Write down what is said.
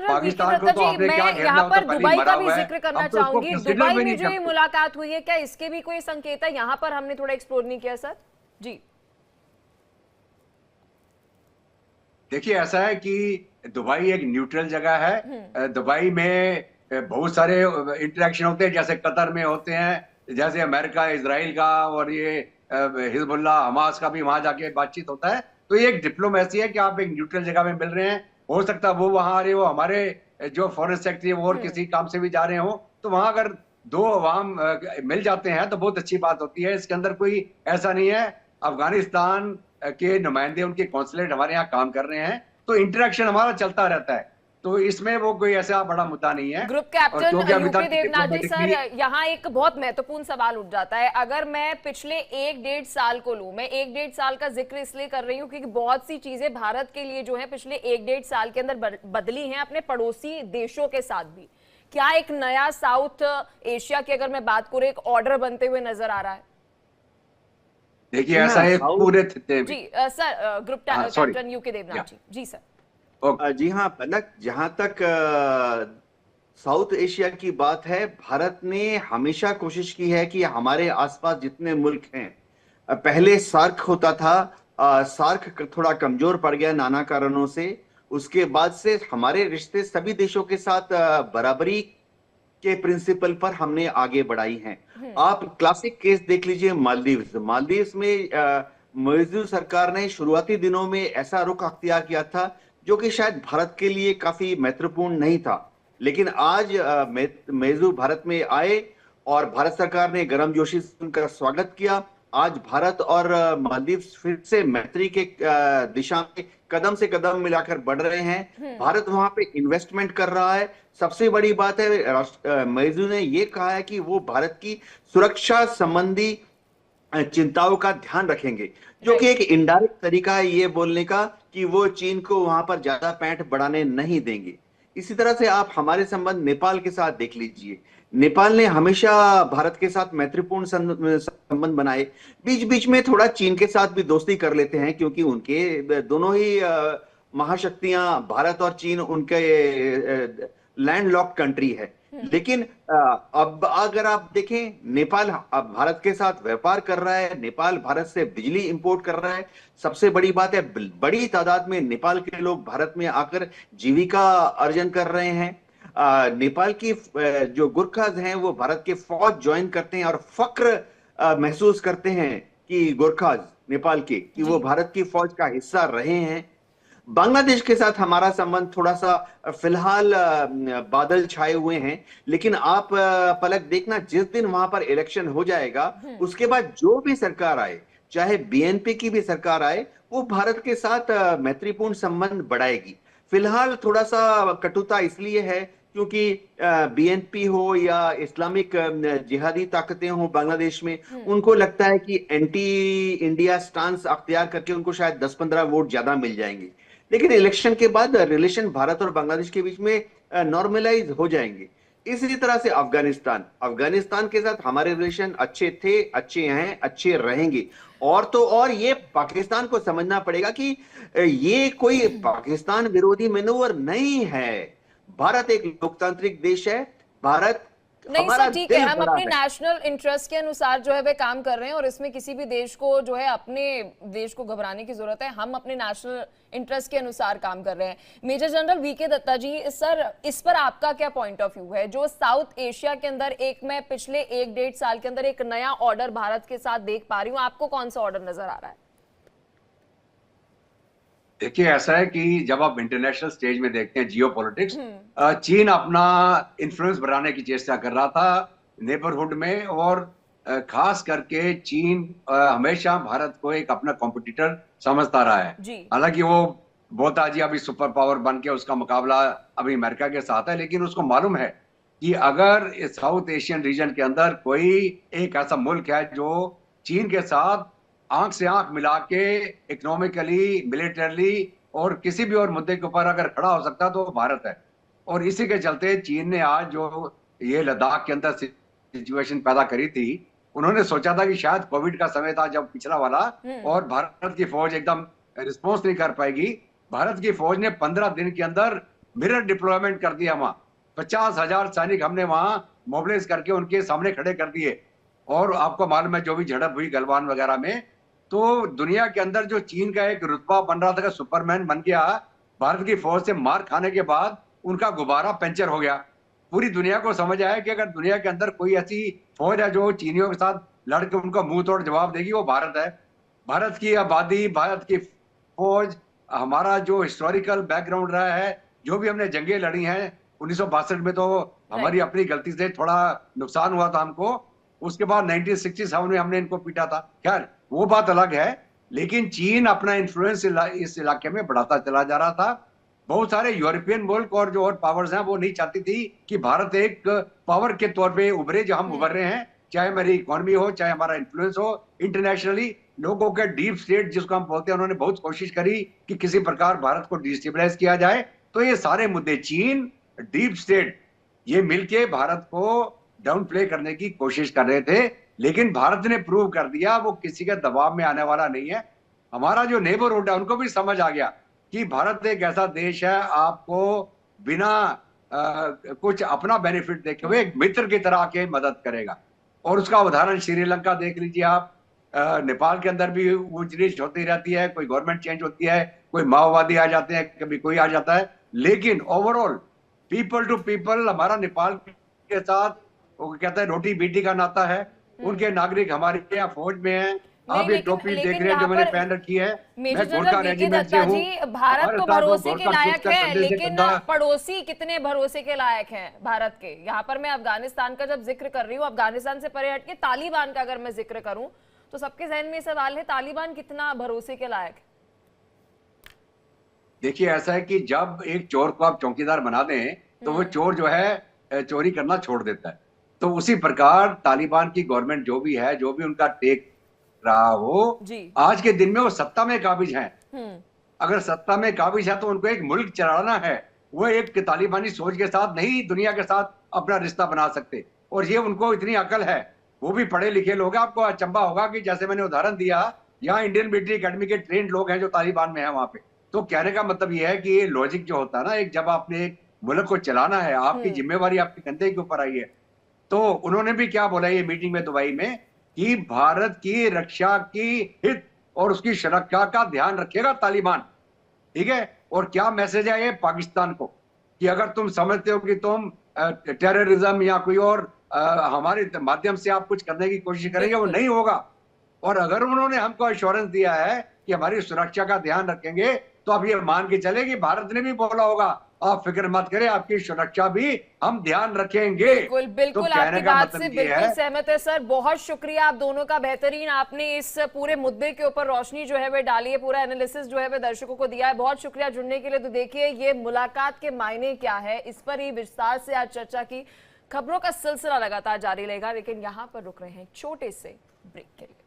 General VK Pakistan को दत्ता तो जी, आपने क्या मैं घेरना, यहाँ वो तो पर पहले ही दुबई मरा का भी हुआ है। जिक्र करना हम तो उसको चाहूंगी। कंसिडर दुबई भी में नहीं जो ये करते। मुलाकात हुई है, क्या इसके भी कोई संकेत है? यहाँ पर हमने थोड़ा एक्सप्लोर नहीं किया सर जी। देखिए, ऐसा है कि दुबई एक न्यूट्रल जगह है। हम्म। दुबई में बहुत सारे इंटरेक्शन होते हैं, जैसे कतर में होते हैं, जैसे अमेरिका इसराइल का, और ये हिजबुल्लाह हमास का भी वहां जाके बातचीत होता है। तो ये एक डिप्लोमेसी है कि आप एक न्यूट्रल जगह में मिल रहे हैं। हो सकता है वो वहां आ रहे हो, हमारे जो फॉरेन सेक्रेटरी वो और हम्म। किसी काम से भी जा रहे हो, तो वहां अगर दो वहां मिल जाते हैं तो बहुत अच्छी बात होती है। इसके अंदर कोई ऐसा नहीं है। अफगानिस्तान के नुमाइंदे, उनके कॉन्सुलेट हमारे यहाँ काम कर रहे हैं, तो इंटरेक्शन हमारा चलता रहता है। तो इसमें वो कोई ऐसा बड़ा मुद्दा नहीं है। ग्रुप और कैप्टन क्योंकि अभी यूपी तक देवनाथ जी, सर डिप्लोमेटिकली, यहाँ एक बहुत महत्वपूर्ण सवाल उठ जाता है। अगर मैं पिछले 1-1.5 साल को लूं, मैं 1-1.5 साल का जिक्र इसलिए कर रही हूँ क्योंकि बहुत सी चीजें भारत के लिए जो है पिछले 1-1.5 साल के अंदर बदली हैं, अपने पड़ोसी देशों के साथ भी। क्या एक नया साउथ एशिया की अगर मैं बात करूं, एक ऑर्डर बनते हुए नजर आ रहा है? देखिए जी ऐसा हाँ, है साउथ। पूरे जी सर, ग्रुप हाँ, सॉरी। कैप्टन यूके देवनाथ या जी। जी सर। जी हाँ पलक, जहां तक साउथ एशिया की बात है, भारत ने हमेशा कोशिश की है कि हमारे आसपास जितने मुल्क हैं, पहले सार्क होता था, सार्क थोड़ा कमजोर पड़ गया नाना कारणों से। उसके बाद से हमारे रिश्ते सभी देशों के साथ बराबरी के प्रिंसिपल पर हमने आगे बढ़ाई हैं। हम्म। आप क्लासिक केस देख लीजिए, मालदीव्स। मालदीव्स में मौजूद सरकार ने शुरुआती दिनों में ऐसा रुख अख्तियार किया था जो कि शायद भारत के लिए काफी महत्वपूर्ण नहीं था। लेकिन आज मेजू भारत में आए और भारत सरकार ने गर्मजोशी से उनका स्वागत किया। आज भारत और मालदीव फिर से मैत्री के दिशा में कदम से कदम मिलाकर बढ़ रहे हैं। हम्म। भारत वहां पे इन्वेस्टमेंट कर रहा है। सबसे बड़ी बात है, मैजू ने ये कहा है कि वो भारत की सुरक्षा संबंधी चिंताओं का ध्यान रखेंगे, जो कि राइट। एक इनडायरेक्ट तरीका है ये बोलने का कि वो चीन को वहां पर ज्यादा पैंठ बढ़ाने नहीं देंगे। इसी तरह से आप हमारे संबंध नेपाल के साथ देख लीजिए। नेपाल ने हमेशा भारत के साथ मैत्रीपूर्ण संबंध बनाए। बीच बीच में थोड़ा चीन के साथ भी दोस्ती कर लेते हैं, क्योंकि उनके दोनों ही महाशक्तियां, भारत और चीन, उनके लैंड लॉक्ड कंट्री है। हम्म। लेकिन अब अगर आप देखें, नेपाल अब भारत के साथ व्यापार कर रहा है, नेपाल भारत से बिजली इंपोर्ट कर रहा है। सबसे बड़ी बात है, बड़ी तादाद में नेपाल के लोग भारत में आकर जीविका अर्जन कर रहे हैं। नेपाल की जो गुरखाज हैं वो भारत के फौज ज्वाइन करते हैं और फक्र महसूस करते हैं कि गुरखाज नेपाल के, कि जी। वो भारत की फौज का हिस्सा रहे हैं। बांग्लादेश के साथ हमारा संबंध थोड़ा सा फिलहाल बादल छाए हुए हैं। लेकिन आप पलक देखना, जिस दिन वहां पर इलेक्शन हो जाएगा, हम्म। उसके बाद जो भी सरकार आए, चाहे बीएनपी की भी सरकार आए, वो भारत के साथ मैत्रीपूर्ण संबंध बढ़ाएगी। फिलहाल थोड़ा सा कटुता इसलिए है क्योंकि बीएनपी हो या इस्लामिक जिहादी ताकतें हो बांग्लादेश में, हम्म। उनको लगता है कि एंटी इंडिया स्टांस अख्तियार करके उनको शायद 10-15 वोट ज्यादा मिल जाएंगे। लेकिन इलेक्शन के बाद रिलेशन भारत और बांग्लादेश के बीच में नॉर्मलाइज हो जाएंगे। इसी तरह से अफगानिस्तान, अफगानिस्तान के साथ हमारे रिलेशन अच्छे थे, अच्छे हैं, अच्छे रहेंगे। और तो और ये पाकिस्तान को समझना पड़ेगा कि ये कोई पाकिस्तान विरोधी मैनूवर नहीं है। भारत एक लोकतांत्रिक देश है। भारत, नहीं सर, हमारा ठीक है, दिल हम बड़ा अपने है। नेशनल इंटरेस्ट के अनुसार जो है वे काम कर रहे हैं और इसमें किसी भी देश को जो है अपने देश को घबराने की जरूरत है। हम अपने नेशनल इंटरेस्ट के अनुसार काम कर रहे हैं। मेजर जनरल वीके दत्ता जी, सर इस पर आपका क्या पॉइंट ऑफ व्यू है? जो साउथ एशिया के अंदर एक, मैं पिछले 1-1.5 साल के अंदर एक नया ऑर्डर भारत के साथ देख पा रही हूँ, आपको कौन सा ऑर्डर नजर आ रहा है? देखिए ऐसा है कि जब आप इंटरनेशनल स्टेज में देखते हैं जियो पॉलिटिक्स, हम्म। चीन अपना इन्फ्लुएंस बढ़ाने की चेष्टा कर रहा था नेबरहुड में। और खास करके चीन हमेशा भारत को एक अपना कॉम्पिटिटर समझता रहा है। जी। हालांकि वो बोलता जी अभी सुपर पावर बन के उसका मुकाबला अभी अमेरिका के साथ है, लेकिन उसको मालूम है कि अगर इस साउथ एशियन रीजन के अंदर कोई एक ऐसा मुल्क है जो चीन के साथ आंख से आंख मिला के इकोनॉमिकली, मिलिटरली और किसी भी और मुद्दे के ऊपर अगर खड़ा हो सकता है तो वो भारत है। और इसी के चलते चीन ने आज जो ये लद्दाख के अंदर सिचुएशन पैदा करी थी, उन्होंने सोचा था कि शायद कोविड का समय था जब पिछला वाला, हम्म। और भारत की फौज एकदम रिस्पॉन्स नहीं कर पाएगी। भारत की फौज ने 15 दिन के अंदर मिरर डिप्लॉयमेंट कर दिया वहां। 50,000 सैनिक हमने वहां मोबिलाइज करके उनके सामने खड़े कर दिए। और आपको मालूम है जो भी झड़प हुई गलवान वगैरह में, तो दुनिया के अंदर जो चीन का एक रुतबा बन रहा था कि सुपरमैन बन गया, भारत की फौज से मार खाने के बाद उनका गुब्बारा पंचर हो गया। पूरी दुनिया को समझ आया कि अगर दुनिया के अंदर कोई ऐसी फौज है जो चीनियों के साथ लड़के उनका मुंह तोड़ जवाब देगी, वो भारत है। भारत की आबादी, भारत की फौज, हमारा जो हिस्टोरिकल बैकग्राउंड रहा है, जो भी हमने जंगें लड़ी हैं 1962 में, तो हमारी अपनी गलती से थोड़ा नुकसान हुआ था हमको। उसके बाद 1967 में हमने इनको पीटा था। खैर वो बात अलग है, लेकिन चीन अपना इन्फ्लुएंस इस इलाके में बढ़ाता चला जा रहा था। बहुत सारे यूरोपियन मुल्क और जो और पावर्स हैं वो नहीं चाहती थी कि भारत एक पावर के तौर पे उभरे, जो हम उभर रहे हैं, चाहे हमारी इकोनॉमी हो, चाहे हमारा इन्फ्लुएंस हो इंटरनेशनली। लोगों के डीप स्टेट जिसको हम बोलते हैं, उन्होंने बहुत कोशिश करी कि किसी प्रकार भारत को डिस्टेबलाइज किया जाए। तो ये सारे मुद्दे, चीन, डीप स्टेट, ये मिलके भारत को डाउन प्ले करने की कोशिश कर रहे थे। लेकिन भारत ने प्रूव कर दिया वो किसी के दबाव में आने वाला नहीं है। हमारा जो नेबरहुड है उनको भी समझ आ गया कि भारत एक ऐसा देश है, आपको बिना कुछ अपना बेनिफिट देखे हुए एक मित्र की तरह आके मदद करेगा। और उसका उदाहरण श्रीलंका देख लीजिए आप। नेपाल के अंदर भी ऊंच नीच होती रहती है, कोई गवर्नमेंट चेंज होती है, कोई माओवादी आ जाते हैं, कभी कोई आ जाता है, लेकिन ओवरऑल पीपल टू पीपल हमारा नेपाल के साथ, वो कहता है रोटी बेटी का नाता है। उनके नागरिक हमारे यहाँ फौज में हैं। आप ये टोपी देख रहे हैं जो मैंने पहन रखी है, मैं गोरखा रेजिमेंट से हूँ। भारत तो भरोसे के लायक है, लेकिन कंधा पड़ोसी कितने भरोसे के लायक हैं भारत के? यहाँ पर मैं अफगानिस्तान का जब जिक्र कर रही हूँ, अफगानिस्तान से परे हट के तालिबान का अगर मैं जिक्र करूं, तो सबके जहन में सवाल है, तालिबान कितना भरोसे के लायक है? देखिए ऐसा है कि जब एक चोर को आप चौकीदार बना दें तो वो चोर जो है चोरी करना छोड़ देता है। तो उसी प्रकार तालिबान की गवर्नमेंट जो भी है, जो भी उनका टेक रहा हो, आज के दिन में वो सत्ता में काबिज हैं। अगर सत्ता में काबिज है तो उनको एक मुल्क चलाना है। वो एक तालिबानी सोच के साथ नहीं दुनिया के साथ अपना रिश्ता बना सकते। और ये उनको इतनी अकल है, वो भी पढ़े लिखे लोग हैं। आपको अचंभा होगा कि जैसे मैंने उदाहरण दिया, यहाँ इंडियन मिलिट्री एकेडमी के ट्रेंड लोग हैं जो तालिबान में है वहां पे। तो कहने का मतलब ये है कि ये लॉजिक जो होता है ना, एक जब आपने एक मुल्क को चलाना है, आपकी जिम्मेवारी आपके कंधे के ऊपर आई है। तो उन्होंने भी क्या बोला ये मीटिंग में दुबई में, कि भारत की रक्षा की हित और उसकी सुरक्षा का ध्यान रखेगा तालिबान। ठीक है। और क्या मैसेज है ये पाकिस्तान को, कि अगर तुम समझते हो कि तुम टेररिज्म या कोई और हमारे माध्यम से आप कुछ करने की कोशिश करेंगे, वो नहीं होगा। और अगर उन्होंने हमको एश्योरेंस दिया है कि हमारी सुरक्षा का ध्यान रखेंगे, तो आप ये मान के चले कि भारत ने भी बोला होगा आप फिक्र मत करें, आपकी सुरक्षा भी हम ध्यान रखेंगे। बिल्कुल बिल्कुल, तो आपकी बात से बिल्कुल सहमत है सर। बहुत शुक्रिया आप दोनों का, बेहतरीन आपने इस पूरे मुद्दे के ऊपर रोशनी जो है वह डाली है, पूरा एनालिसिस जो है वह दर्शकों को दिया है। बहुत शुक्रिया जुड़ने के लिए। तो देखिए ये मुलाकात के मायने क्या है, इस पर ही विस्तार से आज चर्चा की। खबरों का सिलसिला लगातार जारी रहेगा, लेकिन यहाँ पर रुक रहे हैं छोटे से ब्रेक के लिए।